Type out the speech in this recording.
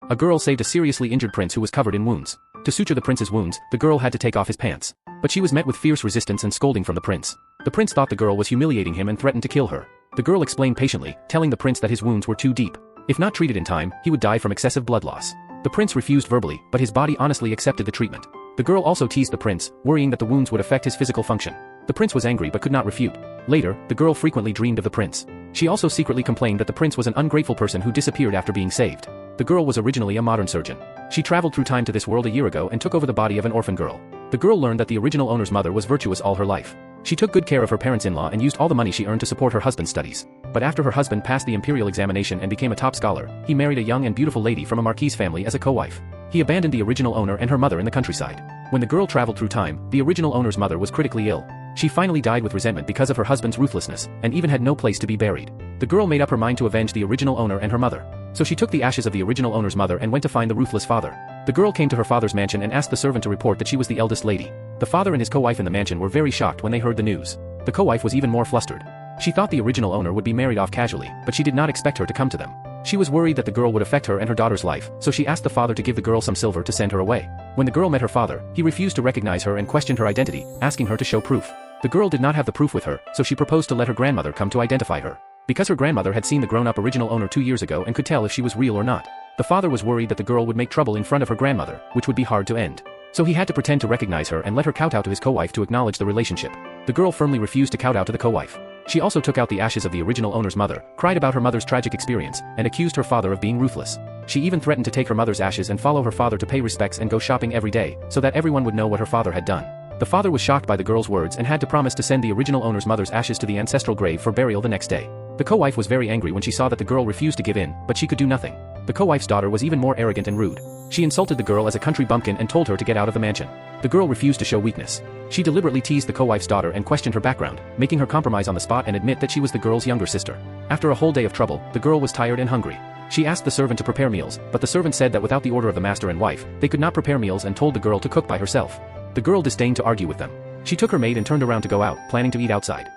A girl saved a seriously injured prince who was covered in wounds. To suture the prince's wounds, the girl had to take off his pants. But she was met with fierce resistance and scolding from the prince. The prince thought the girl was humiliating him and threatened to kill her. The girl explained patiently, telling the prince that his wounds were too deep. If not treated in time, he would die from excessive blood loss. The prince refused verbally, but his body honestly accepted the treatment. The girl also teased the prince, worrying that the wounds would affect his physical function. The prince was angry but could not refute. Later, the girl frequently dreamed of the prince. She also secretly complained that the prince was an ungrateful person who disappeared after being saved. The girl was originally a modern surgeon. She traveled through time to this world a year ago and took over the body of an orphan girl. The girl learned that the original owner's mother was virtuous all her life. She took good care of her parents-in-law and used all the money she earned to support her husband's studies. But after her husband passed the imperial examination and became a top scholar, he married a young and beautiful lady from a marquise family as a co-wife. He abandoned the original owner and her mother in the countryside. When the girl traveled through time, the original owner's mother was critically ill. She finally died with resentment because of her husband's ruthlessness, and even had no place to be buried. The girl made up her mind to avenge the original owner and her mother. So she took the ashes of the original owner's mother and went to find the ruthless father. The girl came to her father's mansion and asked the servant to report that she was the eldest lady. The father and his co-wife in the mansion were very shocked when they heard the news. The co-wife was even more flustered. She thought the original owner would be married off casually, but she did not expect her to come to them. She was worried that the girl would affect her and her daughter's life, so she asked the father to give the girl some silver to send her away. When the girl met her father, he refused to recognize her and questioned her identity, asking her to show proof. The girl did not have the proof with her, so she proposed to let her grandmother come to identify her. Because her grandmother had seen the grown-up original owner 2 years ago and could tell if she was real or not. The father was worried that the girl would make trouble in front of her grandmother, which would be hard to end. So he had to pretend to recognize her and let her kowtow to his co-wife to acknowledge the relationship. The girl firmly refused to kowtow to the co-wife. She also took out the ashes of the original owner's mother, cried about her mother's tragic experience, and accused her father of being ruthless. She even threatened to take her mother's ashes and follow her father to pay respects and go shopping every day, so that everyone would know what her father had done. The father was shocked by the girl's words and had to promise to send the original owner's mother's ashes to the ancestral grave for burial the next day. The co-wife was very angry when she saw that the girl refused to give in, but she could do nothing. The co-wife's daughter was even more arrogant and rude. She insulted the girl as a country bumpkin and told her to get out of the mansion. The girl refused to show weakness. She deliberately teased the co-wife's daughter and questioned her background, making her compromise on the spot and admit that she was the girl's younger sister. After a whole day of trouble, the girl was tired and hungry. She asked the servant to prepare meals, but the servant said that without the order of the master and wife, they could not prepare meals and told the girl to cook by herself. The girl disdained to argue with them. She took her maid and turned around to go out, planning to eat outside.